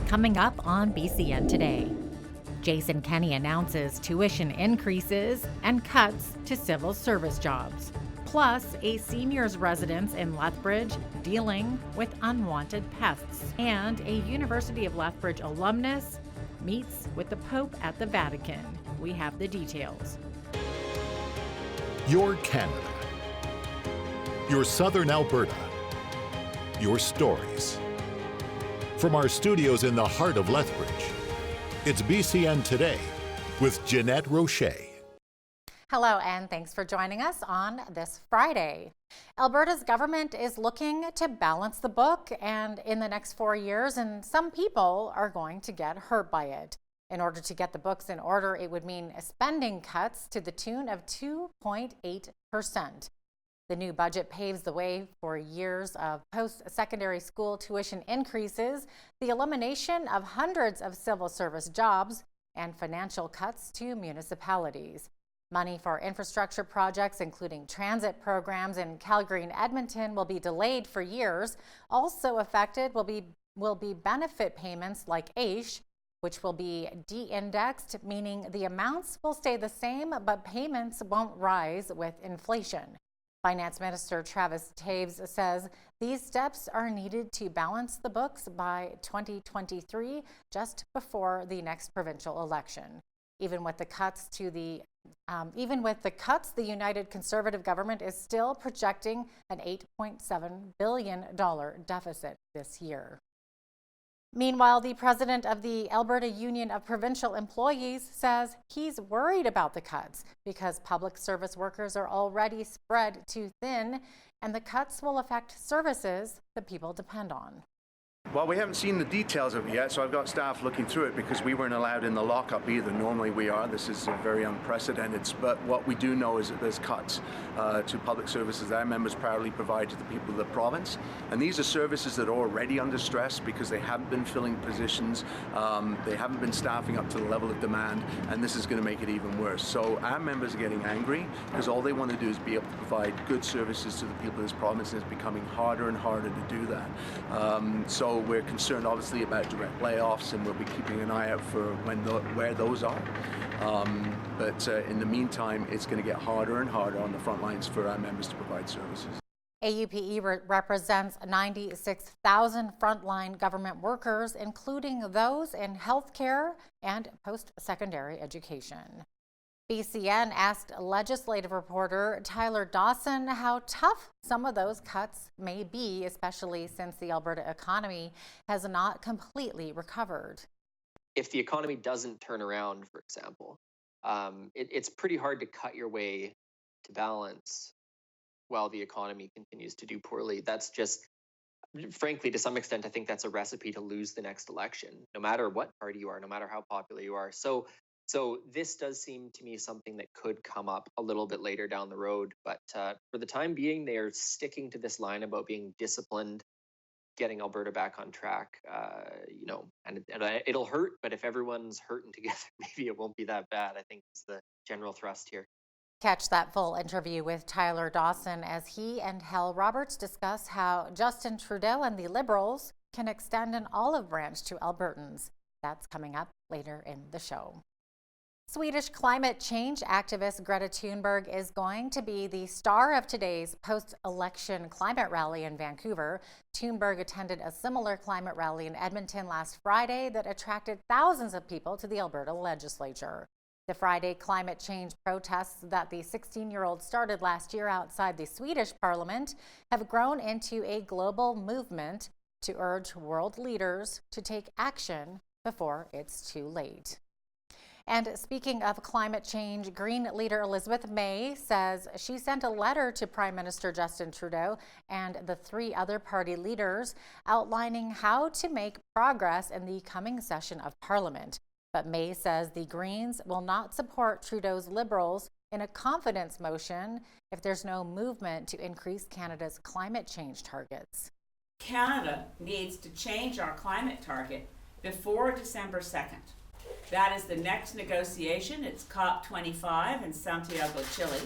coming up on BCN Today. Jason Kenney announces tuition increases and cuts to civil service jobs. Plus, a seniors residence in Lethbridge dealing with unwanted pests. And a University of Lethbridge alumnus meets with the Pope at the Vatican. We have the details. Your Canada. Your Southern Alberta. Your stories. From our studios in the heart of Lethbridge, it's BCN Today with Jeanette Roche. Hello, and thanks for joining us on this Friday. Alberta's government is looking to balance the book, and in the next 4 years, and some people are going to get hurt by it. In order to get the books in order, it would mean spending cuts to the tune of 2.8%. The new budget paves the way for years of post-secondary school tuition increases, the elimination of hundreds of civil service jobs, and financial cuts to municipalities. Money for infrastructure projects, including transit programs in Calgary and Edmonton, will be delayed for years. Also affected will be benefit payments like AISH, which will be de-indexed, meaning the amounts will stay the same, but payments won't rise with inflation. Finance Minister Travis Taves says these steps are needed to balance the books by 2023, just before the next provincial election. Even with the cuts, the United Conservative government is still projecting an $8.7 billion deficit this year. Meanwhile, the president of the Alberta Union of Provincial Employees says he's worried about the cuts because public service workers are already spread too thin, and the cuts will affect services that people depend on. Well, we haven't seen the details of it yet, so I've got staff looking through it because we weren't allowed in the lockup either. Normally we are. This is very unprecedented. But what we do know is that there's cuts to public services that our members proudly provide to the people of the province. And these are services that are already under stress because they haven't been filling positions, they haven't been staffing up to the level of demand, and this is going to make it even worse. So our members are getting angry because all they want to do is be able to provide good services to the people of this province, and it's becoming harder and harder to do that. So we're concerned, obviously, about direct layoffs, and we'll be keeping an eye out for where those are. But in the meantime, it's going to get harder and harder on the front lines for our members to provide services. AUPE represents 96,000 frontline government workers, including those in healthcare and post-secondary education. BCN asked legislative reporter Tyler Dawson how tough some of those cuts may be, especially since the Alberta economy has not completely recovered. If the economy doesn't turn around, for example, it's pretty hard to cut your way to balance while the economy continues to do poorly. That's just, frankly, to some extent, I think that's a recipe to lose the next election, no matter what party you are, no matter how popular you are. So this does seem to me something that could come up a little bit later down the road. But for the time being, they are sticking to this line about being disciplined, getting Alberta back on track. And it'll hurt, but if everyone's hurting together, maybe it won't be that bad, I think is the general thrust here. Catch that full interview with Tyler Dawson as he and Hal Roberts discuss how Justin Trudeau and the Liberals can extend an olive branch to Albertans. That's coming up later in the show. Swedish climate change activist Greta Thunberg is going to be the star of today's post-election climate rally in Vancouver. Thunberg attended a similar climate rally in Edmonton last Friday that attracted thousands of people to the Alberta legislature. The Friday climate change protests that the 16-year-old started last year outside the Swedish parliament have grown into a global movement to urge world leaders to take action before it's too late. And speaking of climate change, Green leader Elizabeth May says she sent a letter to Prime Minister Justin Trudeau and the 3 other party leaders outlining how to make progress in the coming session of Parliament. But May says the Greens will not support Trudeau's Liberals in a confidence motion if there's no movement to increase Canada's climate change targets. Canada needs to change our climate target before December 2nd. That is the next negotiation. It's COP25 in Santiago, Chile.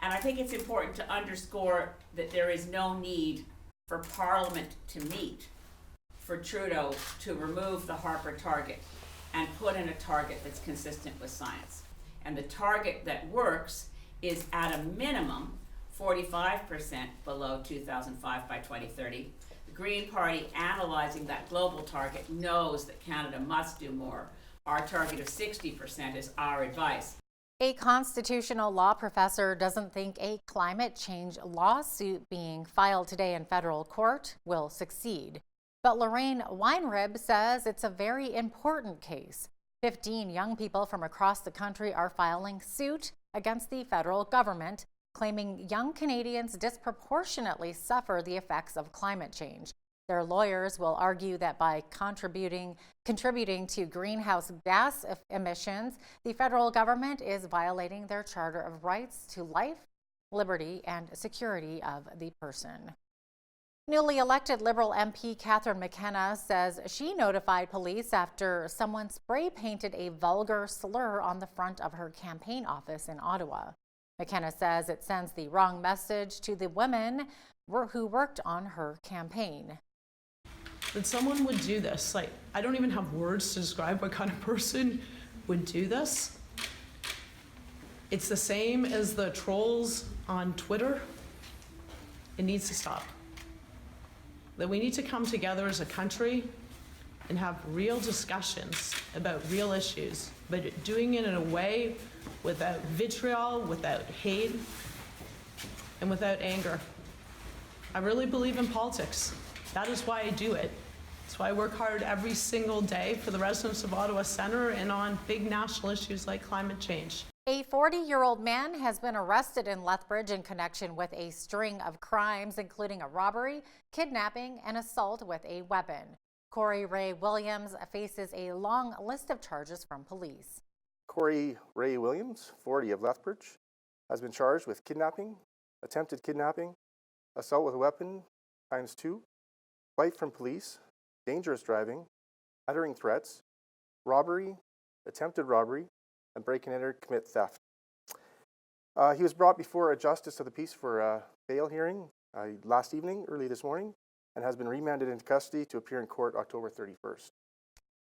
And I think it's important to underscore that there is no need for Parliament to meet for Trudeau to remove the Harper target and put in a target that's consistent with science. And the target that works is at a minimum 45% below 2005 by 2030. The Green Party, analyzing that global target, knows that Canada must do more. Our target of 60% is our advice. A constitutional law professor doesn't think a climate change lawsuit being filed today in federal court will succeed. But Lorraine Weinrib says it's a very important case. 15 young people from across the country are filing suit against the federal government, claiming young Canadians disproportionately suffer the effects of climate change. Their lawyers will argue that by contributing to greenhouse gas emissions, the federal government is violating their Charter of Rights to life, liberty, and security of the person. Newly elected Liberal MP Catherine McKenna says she notified police after someone spray painted a vulgar slur on the front of her campaign office in Ottawa. McKenna says it sends the wrong message to the women who worked on her campaign. That someone would do this, like, I don't even have words to describe what kind of person would do this. It's the same as the trolls on Twitter. It needs to stop. That we need to come together as a country and have real discussions about real issues, but doing it in a way without vitriol, without hate, and without anger. I really believe in politics. That is why I do it. That's why I work hard every single day for the residents of Ottawa Centre and on big national issues like climate change. A 40-year-old man has been arrested in Lethbridge in connection with a string of crimes, including a robbery, kidnapping, and assault with a weapon. Corey Ray Williams faces a long list of charges from police. Corey Ray Williams, 40 of Lethbridge, has been charged with kidnapping, attempted kidnapping, assault with a weapon ×2, flight from police, dangerous driving, uttering threats, robbery, attempted robbery, and break and enter to commit theft. He was brought before a justice of the peace for a bail hearing last evening, early this morning, and has been remanded into custody to appear in court October 31st.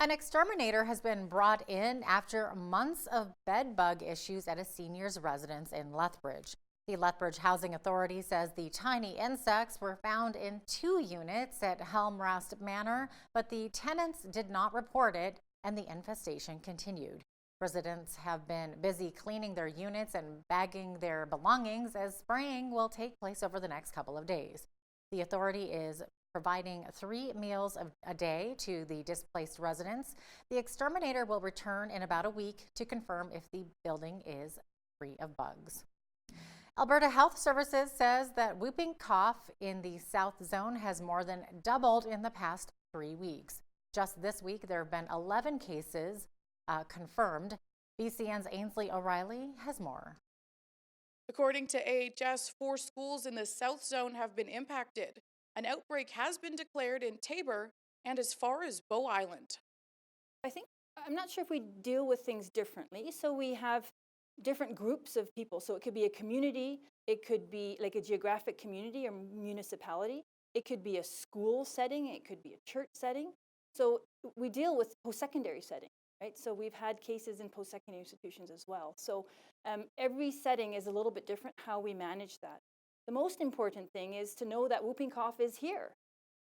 An exterminator has been brought in after months of bedbug issues at a senior's residence in Lethbridge. The Lethbridge Housing Authority says the tiny insects were found in 2 units at Helmrast Manor, but the tenants did not report it and the infestation continued. Residents have been busy cleaning their units and bagging their belongings as spraying will take place over the next couple of days. The authority is providing 3 meals a day to the displaced residents. The exterminator will return in about a week to confirm if the building is free of bugs. Alberta Health Services says that whooping cough in the South Zone has more than doubled in the past 3 weeks. Just this week, there have been 11 cases confirmed. BCN's Ainsley O'Reilly has more. According to AHS, 4 schools in the South Zone have been impacted. An outbreak has been declared in Tabor and as far as Bow Island. I'm not sure if we deal with things differently. So we have different groups of people. So it could be a community, it could be like a geographic community or municipality, it could be a school setting, it could be a church setting. So we deal with post-secondary setting, right? So we've had cases in post-secondary institutions as well. So every setting is a little bit different how we manage that. The most important thing is to know that whooping cough is here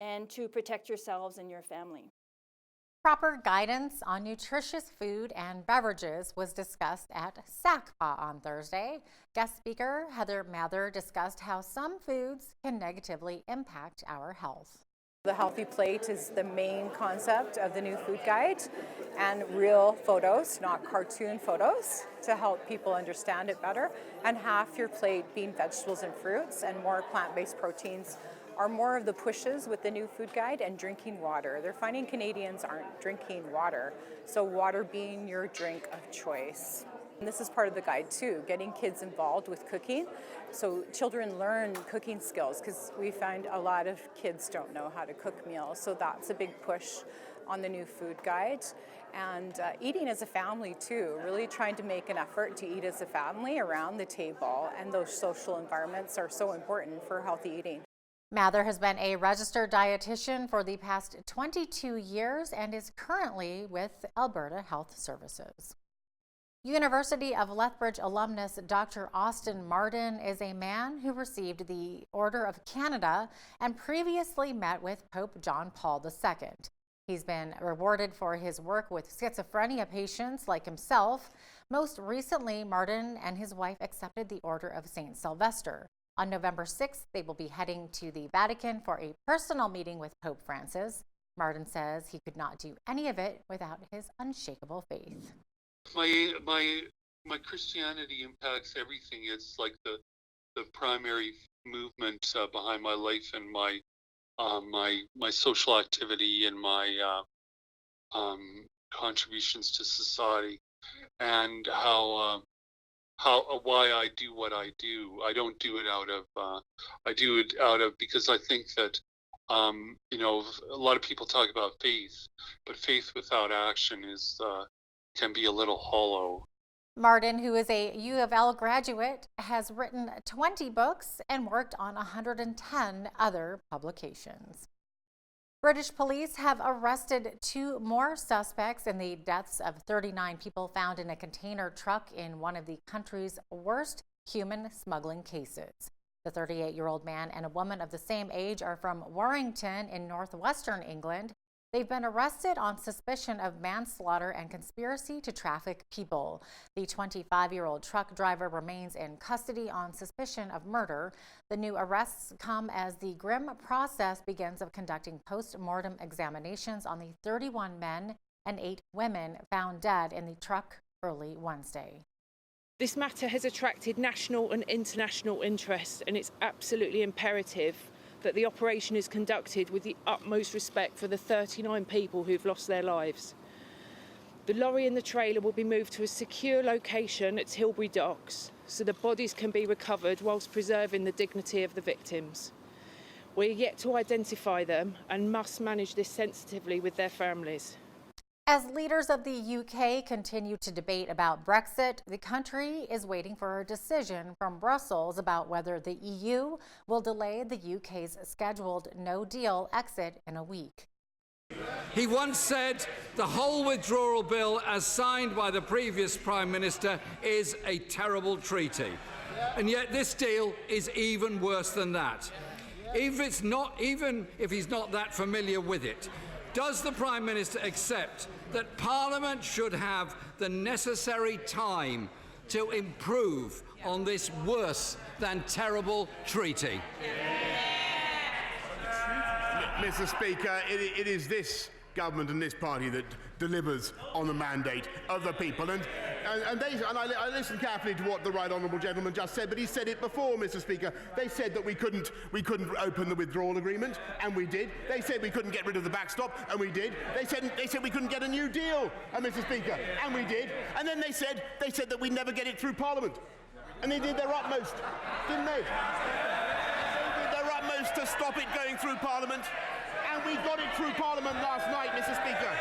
and to protect yourselves and your family. Proper guidance on nutritious food and beverages was discussed at SACPA on Thursday. Guest speaker Heather Mather discussed how some foods can negatively impact our health. The healthy plate is the main concept of the new food guide, and real photos, not cartoon photos, to help people understand it better. And half your plate being vegetables and fruits, and more plant-based proteins are more of the pushes with the new food guide, and drinking water. They're finding Canadians aren't drinking water, so water being your drink of choice. And this is part of the guide too, getting kids involved with cooking. So children learn cooking skills because we find a lot of kids don't know how to cook meals. So that's a big push on the new food guide. And eating as a family too, really trying to make an effort to eat as a family around the table. And those social environments are so important for healthy eating. Mather has been a registered dietitian for the past 22 years and is currently with Alberta Health Services. University of Lethbridge alumnus Dr. Austin Martin is a man who received the Order of Canada and previously met with Pope John Paul II. He's been rewarded for his work with schizophrenia patients like himself. Most recently, Martin and his wife accepted the Order of St. Sylvester. On November 6th, they will be heading to the Vatican for a personal meeting with Pope Francis. Martin says he could not do any of it without his unshakable faith. My Christianity impacts everything. It's like the primary movement behind my life and my social activity and my contributions to society, and why I do what I do. I don't do it out of I do it out of because I think that a lot of people talk about faith, but faith without action is can be a little hollow. Martin, who is a U of L graduate, has written 20 books and worked on 110 other publications. British police have arrested 2 more suspects in the deaths of 39 people found in a container truck in one of the country's worst human smuggling cases. The 38-year-old man and a woman of the same age are from Warrington in northwestern England. They've been arrested on suspicion of manslaughter and conspiracy to traffic people. The 25-year-old truck driver remains in custody on suspicion of murder. The new arrests come as the grim process begins of conducting post-mortem examinations on the 31 men and 8 women found dead in the truck early Wednesday. This matter has attracted national and international interest, and it's absolutely imperative that the operation is conducted with the utmost respect for the 39 people who've lost their lives. The lorry and the trailer will be moved to a secure location at Tilbury Docks so the bodies can be recovered whilst preserving the dignity of the victims. We're yet to identify them and must manage this sensitively with their families. As leaders of the UK continue to debate about Brexit, the country is waiting for a decision from Brussels about whether the EU will delay the UK's scheduled no-deal exit in a week. He once said the whole withdrawal bill as signed by the previous Prime Minister is a terrible treaty. And yet this deal is even worse than that. Even if he's not that familiar with it. Does the Prime Minister accept that Parliament should have the necessary time to improve on this worse than terrible treaty? Mr. Speaker, it is this government and this party that delivers on the mandate of the people. And I listened carefully to what the right honourable gentleman just said, but he said it before, Mr. Speaker. They said that we couldn't open the withdrawal agreement, and we did. They said we couldn't get rid of the backstop, and we did. They said we couldn't get a new deal, Mr. Speaker, and we did. And then they said that we'd never get it through Parliament, and they did their utmost, didn't they? They did their utmost to stop it going through Parliament. And we got it through Parliament last night, Mr. Speaker.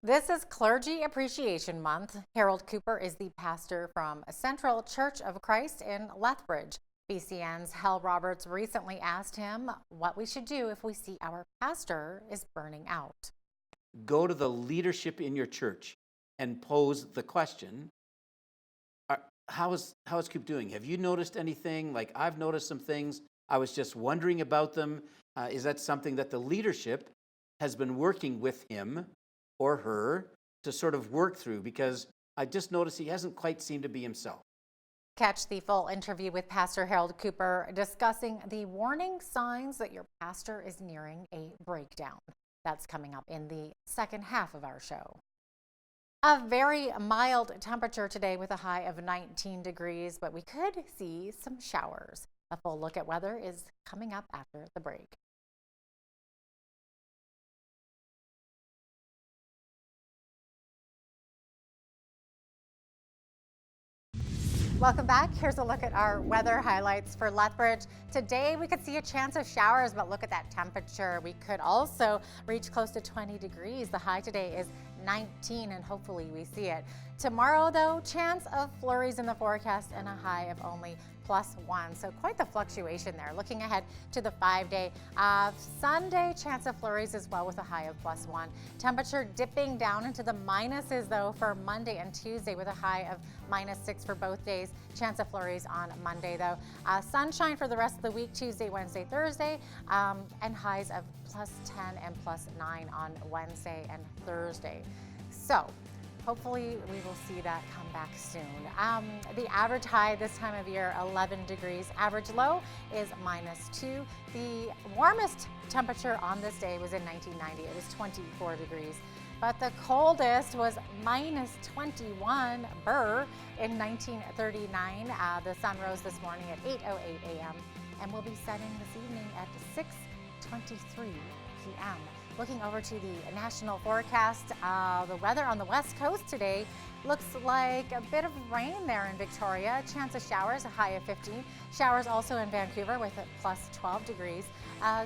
This is Clergy Appreciation Month. Harold Cooper is the pastor from Central Church of Christ in Lethbridge. BCN's Hal Roberts recently asked him what we should do if we see our pastor is burning out. Go to the leadership in your church and pose the question, how is Coop doing? Have you noticed anything? Like, I've noticed some things. I was just wondering about them. Is that something that the leadership has been working with him or her to sort of work through? Because I just noticed he hasn't quite seemed to be himself. Catch the full interview with Pastor Harold Cooper discussing the warning signs that your pastor is nearing a breakdown. That's coming up in the second half of our show. A very mild temperature today with a high of 19 degrees, but we could see some showers. A full look at weather is coming up after the break. Welcome back. Here's a look at our weather highlights for Lethbridge. Today we could see a chance of showers, but look at that temperature. We could also reach close to 20 degrees. The high today is 19 and hopefully we see it. Tomorrow though, chance of flurries in the forecast and a high of only +1. So quite the fluctuation there. Looking ahead to the 5-day. Sunday, chance of flurries as well with a high of +1. Temperature dipping down into the minuses though for Monday and Tuesday with a high of -6 for both days. Chance of flurries on Monday though. Sunshine for the rest of the week, Tuesday, Wednesday, Thursday, and highs of +10 and +9 on Wednesday and Thursday. So hopefully we will see that come back soon. The average high this time of year, 11 degrees. Average low is -2. The warmest temperature on this day was in 1990. It was 24 degrees. But the coldest was -21 in 1939. The sun rose this morning at 8:08 a.m. and will be setting this evening at 6:23 p.m. Looking over to the national forecast, the weather on the west coast today looks like a bit of rain there in Victoria. Chance of showers, a high of 15. Showers also in Vancouver with a +12 degrees.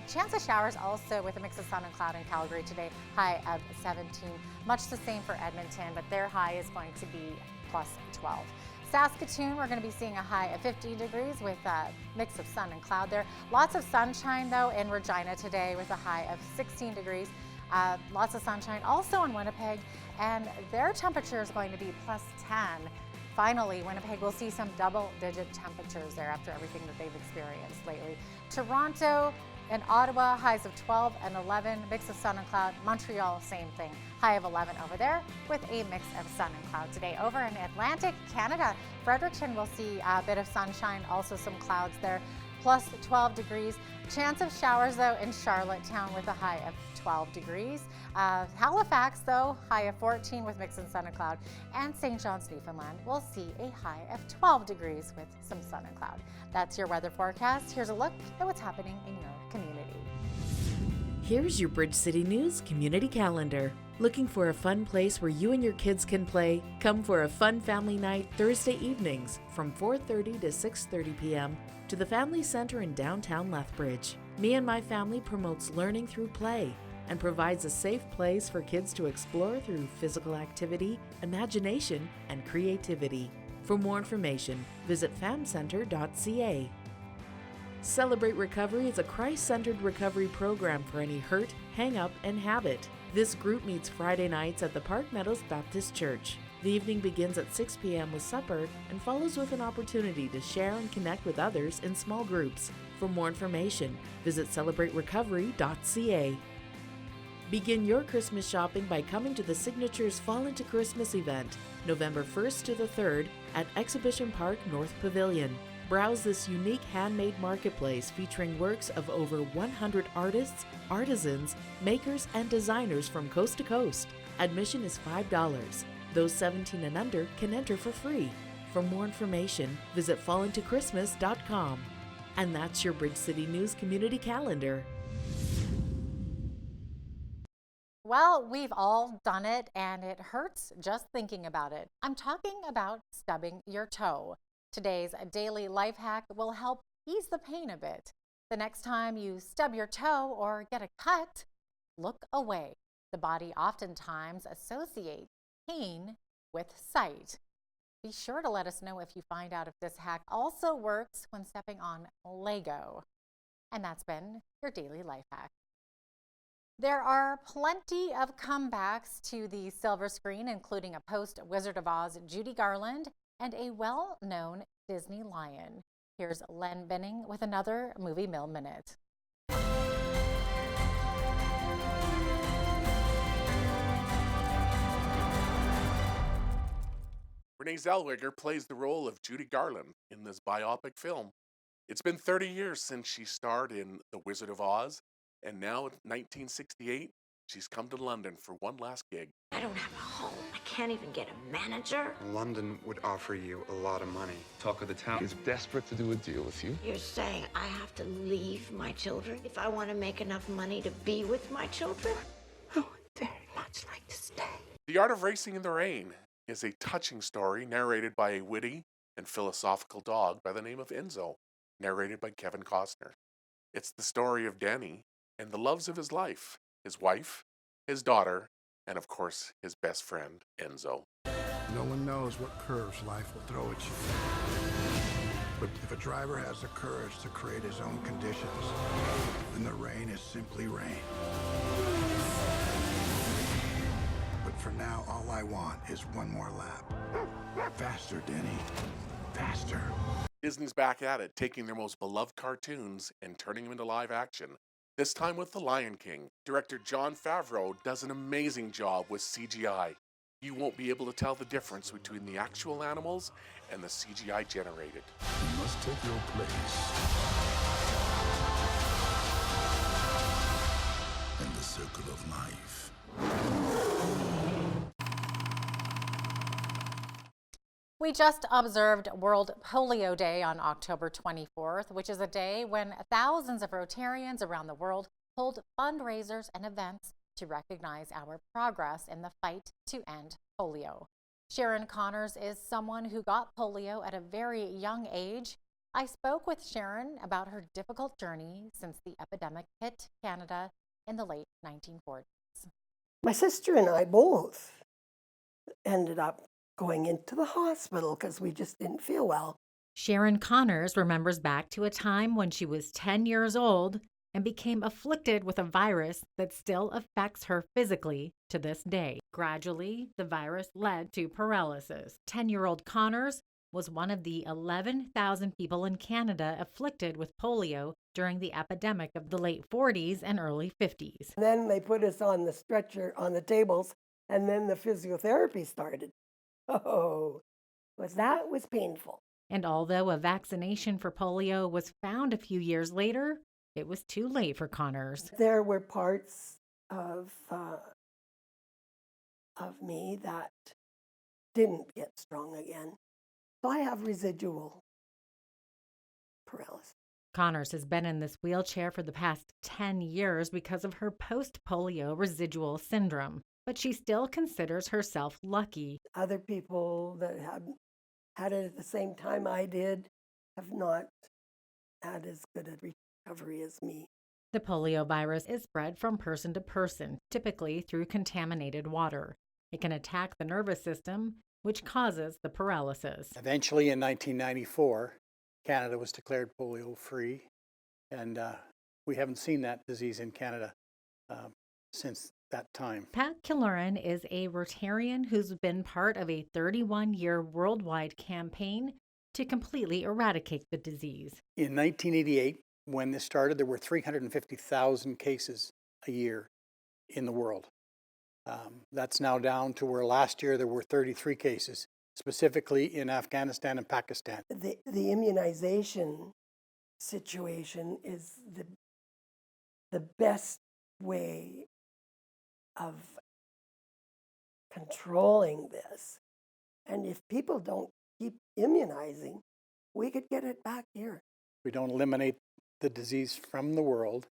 Chance of showers also with a mix of sun and cloud in Calgary today, high of 17. Much the same for Edmonton, but their high is going to be +12. Saskatoon, we're going to be seeing a high of 15 degrees with a mix of sun and cloud there. Lots of sunshine though in Regina today with a high of 16 degrees. Lots of sunshine also in Winnipeg, and their temperature is going to be +10. Finally, Winnipeg will see some double-digit temperatures there after everything that they've experienced lately. Toronto and Ottawa, highs of 12 and 11, mix of sun and cloud. Montreal, same thing, high of 11 over there with a mix of sun and cloud today. Over in Atlantic Canada, Fredericton will see a bit of sunshine, also some clouds there, +12 degrees. Chance of showers though in Charlottetown with a high of 12 degrees. Halifax though, high of 14 with mix of sun and cloud. And St. John's, Newfoundland will see a high of 12 degrees with some sun and cloud. That's your weather forecast. Here's a look at what's happening in your community. Here's your Bridge City News Community Calendar. Looking for a fun place where you and your kids can play? Come for a fun family night Thursday evenings from 4:30 to 6:30 p.m. to the Family Center in downtown Lethbridge. Me and My Family promotes learning through play and provides a safe place for kids to explore through physical activity, imagination, and creativity. For more information, visit famcenter.ca. Celebrate Recovery is a Christ-centered recovery program for any hurt, hang-up, and habit. This group meets Friday nights at the Park Meadows Baptist Church. The evening begins at 6 p.m. with supper and follows with an opportunity to share and connect with others in small groups. For more information, visit celebraterecovery.ca. Begin your Christmas shopping by coming to the Signatures Fall into Christmas event, November 1st to the 3rd at Exhibition Park North Pavilion. Browse this unique handmade marketplace featuring works of over 100 artists, artisans, makers, and designers from coast to coast. Admission is $5. Those 17 and under can enter for free. For more information, visit fallintochristmas.com. And that's your Bridge City News Community Calendar. Well, we've all done it, and it hurts just thinking about it. I'm talking about stubbing your toe. Today's daily life hack will help ease the pain a bit. The next time you stub your toe or get a cut, look away. The body oftentimes associates pain with sight. Be sure to let us know if you find out if this hack also works when stepping on Lego. And that's been your daily life hack. There are plenty of comebacks to the silver screen, including a post-Wizard of Oz Judy Garland and a well-known Disney lion. Here's Len Binning with another Movie Mill Minute. Renee Zellweger plays the role of Judy Garland in this biopic film. It's been 30 years since she starred in The Wizard of Oz, and now in 1968, she's come to London for one last gig. I don't have a home. I can't even get a manager. London would offer you a lot of money. Talk of the town is desperate to do a deal with you. You're saying I have to leave my children if I want to make enough money to be with my children? I would very much like to stay. The Art of Racing in the Rain is a touching story narrated by a witty and philosophical dog by the name of Enzo, narrated by Kevin Costner. It's the story of Danny and the loves of his life, his wife, his daughter, and of course, his best friend, Enzo. No one knows what curves life will throw at you. But if a driver has the courage to create his own conditions, then the rain is simply rain. But for now, all I want is one more lap. Faster, Denny. Faster. Disney's back at it, taking their most beloved cartoons and turning them into live action. This time with The Lion King. Director Jon Favreau does an amazing job with CGI. You won't be able to tell the difference between the actual animals and the CGI generated. You must take your place in the circle of life. We just observed World Polio Day on October 24th, which is a day when thousands of Rotarians around the world hold fundraisers and events to recognize our progress in the fight to end polio. Sharon Connors is someone who got polio at a very young age. I spoke with Sharon about her difficult journey since the epidemic hit Canada in the late 1940s. My sister and I both ended up going into the hospital because we just didn't feel well. Sharon Connors remembers back to a time when she was 10 years old and became afflicted with a virus that still affects her physically to this day. Gradually, the virus led to paralysis. 10-year-old Connors was one of the 11,000 people in Canada afflicted with polio during the epidemic of the late 40s and early 50s. Then they put us on the stretcher on the tables, and then the physiotherapy started. Oh, that was painful. And although a vaccination for polio was found a few years later, it was too late for Connors. There were parts of me that didn't get strong again. So I have residual paralysis. Connors has been in this wheelchair for the past 10 years because of her post-polio residual syndrome, but she still considers herself lucky. Other people that have had it at the same time I did have not had as good a recovery as me. The polio virus is spread from person to person, typically through contaminated water. It can attack the nervous system, which causes the paralysis. Eventually, in 1994, Canada was declared polio-free, and we haven't seen that disease in Canada since that time. Pat Killoran is a Rotarian who's been part of a 31-year worldwide campaign to completely eradicate the disease. In 1988, when this started, there were 350,000 cases a year in the world. That's now down to where last year there were 33 cases, specifically in Afghanistan and Pakistan. The immunization situation is the best way of controlling this. And if people don't keep immunizing, we could get it back here. We don't eliminate the disease from the world,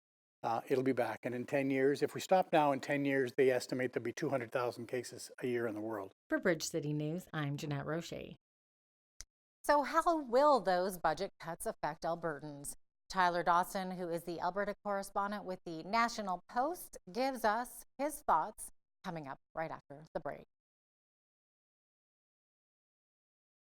it'll be back. And in 10 years, if we stop now, in 10 years, they estimate there'll be 200,000 cases a year in the world. For Bridge City News, I'm Jeanette Roche. So how will those budget cuts affect Albertans? Tyler Dawson, who is the Alberta correspondent with the National Post, gives us his thoughts coming up right after the break.